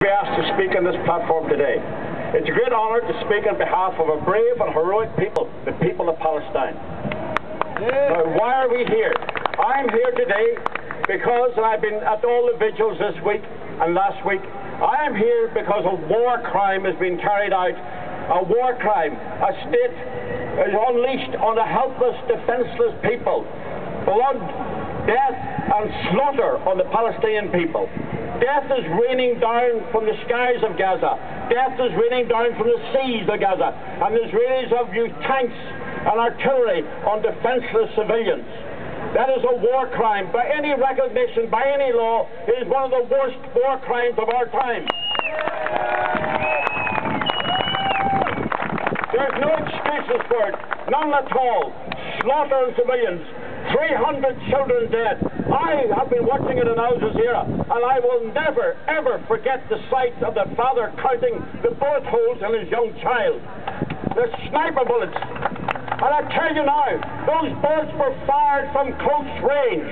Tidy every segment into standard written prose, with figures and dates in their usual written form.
be asked to speak on this platform today. It's a great honour to speak on behalf of a brave and heroic people, the people of Palestine. Now, why are we here? I'm here today because I've been at all the vigils this week and last week. I am here because a war crime has been carried out. A war crime. A state is unleashed on a helpless, defenceless people. Blood, death and slaughter on the Palestinian people. Death is raining down from the skies of Gaza. Death is raining down from the seas of Gaza. And the Israelis have used tanks and artillery on defenceless civilians. That is a war crime. By any recognition, by any law, it is one of the worst war crimes of our time. There's no excuses for it. None at all. Slaughter of civilians. 300 children dead. I have been watching it in Al Jazeera, and I will never, ever forget the sight of the father counting the bullet holes in his young child. The sniper bullets. And I tell you now, those bullets were fired from close range.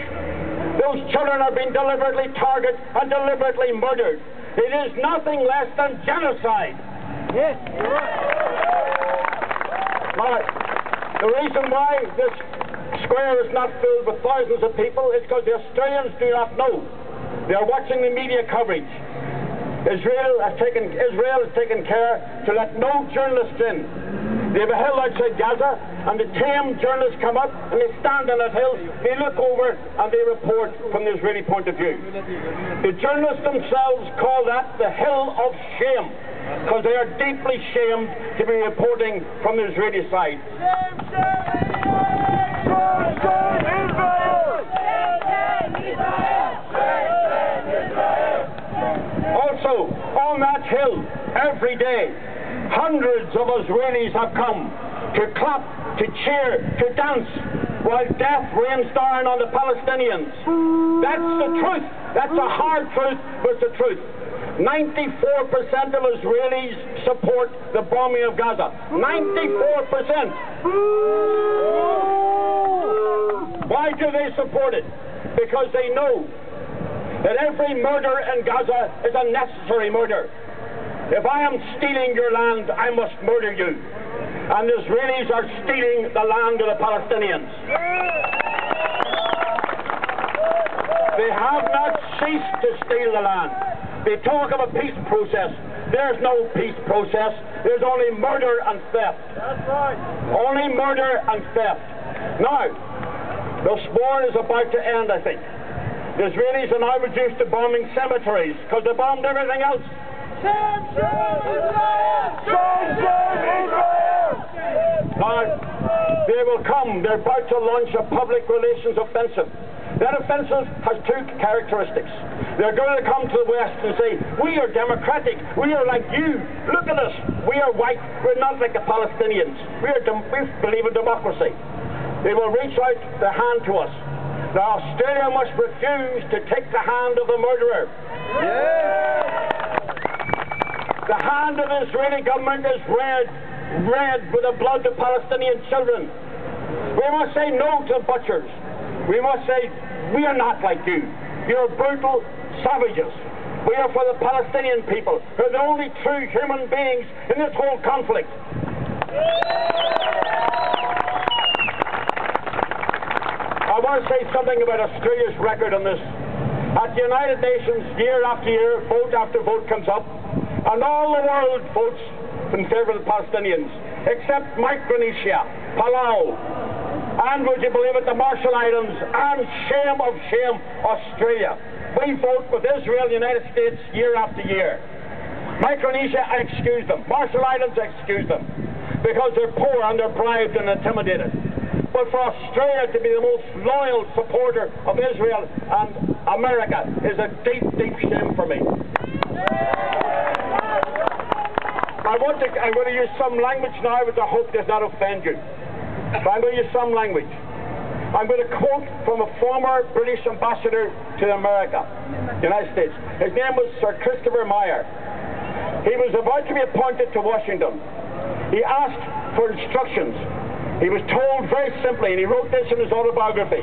Those children are being deliberately targeted and deliberately murdered. It is nothing less than genocide. Yes. Now, the reason why this square is not filled with thousands of people is because the Australians do not know. They are watching the media coverage. Israel has taken care to let no journalists in. They have a hill outside Gaza, and the tame journalists come up and they stand on that hill, they look over and they report from the Israeli point of view. The journalists themselves call that the hill of shame, because they are deeply shamed to be reporting from the Israeli side. Also, on that hill, every day, hundreds of Israelis have come to clap, to cheer, to dance, while death rains down on the Palestinians. That's the truth. That's a hard truth, but it's the truth. 94% of Israelis support the bombing of Gaza. 94%. Why do they support it? Because they know that every murder in Gaza is a necessary murder. If I am stealing your land, I must murder you. And the Israelis are stealing the land of the Palestinians. They have not ceased to steal the land. They talk of a peace process. There's no peace process. There's only murder and theft. That's right. Only murder and theft. Now, the war is about to end, I think. The Israelis are now reduced to bombing cemeteries because they bombed everything else. Now, they will come. They're about to launch a public relations offensive. That offensive has two characteristics. They're going to come to the West and say, we are democratic. We are like you. Look at us. We are white. We're not like the Palestinians. We believe in democracy. They will reach out their hand to us. Now, Australia must refuse to take the hand of the murderer. The hand of the Israeli government is red with the blood of Palestinian children. We must say no to the butchers. We must say, we are not like you. You're brutal savages. We are for the Palestinian people, who are the only true human beings in this whole conflict. I want to say something about Australia's record on this. At the United Nations, year after year, vote after vote comes up, and all the world votes in favour of the Palestinians, except Micronesia, Palau, and would you believe it, the Marshall Islands, and shame of shame, Australia. We vote with Israel and the United States year after year. Micronesia, I excuse them. Marshall Islands, I excuse them, because they're poor and they're bribed and intimidated. But for Australia to be the most loyal supporter of Israel and America is a deep, deep shame for me. I'm going to use some language now, which I hope does not offend you. But I'm going to use some language. I'm going to quote from a former British ambassador to America, the United States. His name was Sir Christopher Meyer. He was about to be appointed to Washington. He asked for instructions. He was told very simply, and he wrote this in his autobiography.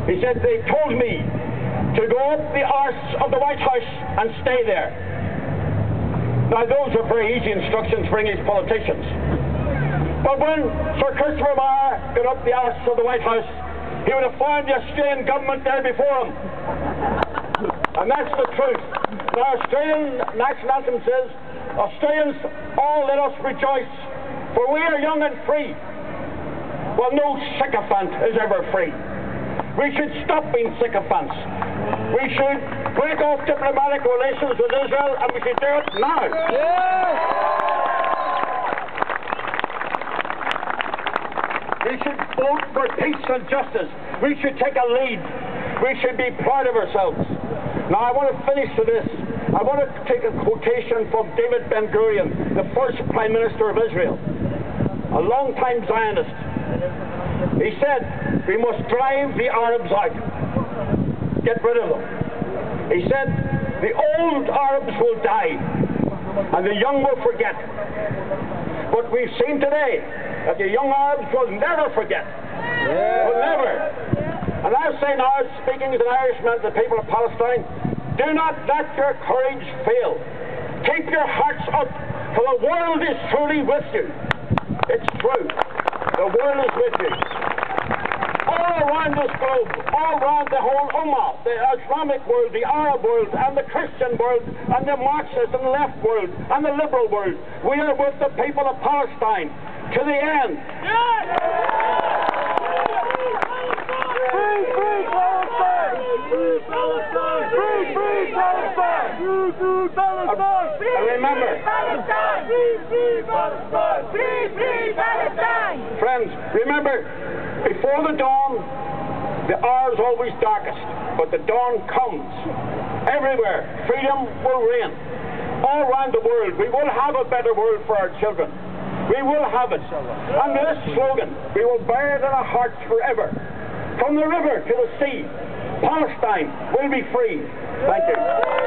He said, they told me to go up the arse of the White House and stay there. Now, those are very easy instructions for English politicians. But when Sir Christopher Maher got up the arse of the White House, he would have found the Australian government there before him. And that's the truth. The Australian national anthem says, Australians, all let us rejoice, for we are young and free. Well, no sycophant is ever free. We should stop being sycophants. We should break off diplomatic relations with Israel, and we should do it now. We should vote for peace and justice. We should take a lead. We should be proud of ourselves. Now, I want to finish with this. I want to take a quotation from David Ben-Gurion, the first Prime Minister of Israel, a long-time Zionist. He said, we must drive the Arabs out. Get rid of them. He said, the old Arabs will die, and the young will forget. But we've seen today that the young Arabs will never forget. Will never. And I say now, speaking as an Irishman to the people of Palestine, do not let your courage fail. Keep your hearts up, for the world is truly with you. It's true. The world is with you. All around this globe, all around the whole Ummah, the Islamic world, the Arab world, and the Christian world, and the Marxist and left world, and the liberal world, we are with the people of Palestine to the end. And remember, friends, remember, before the dawn, the hour is always darkest, but the dawn comes. Everywhere, freedom will reign. All around the world, we will have a better world for our children. We will have it. And this slogan, we will bear it in our hearts forever. From the river to the sea, Palestine will be free. Thank you.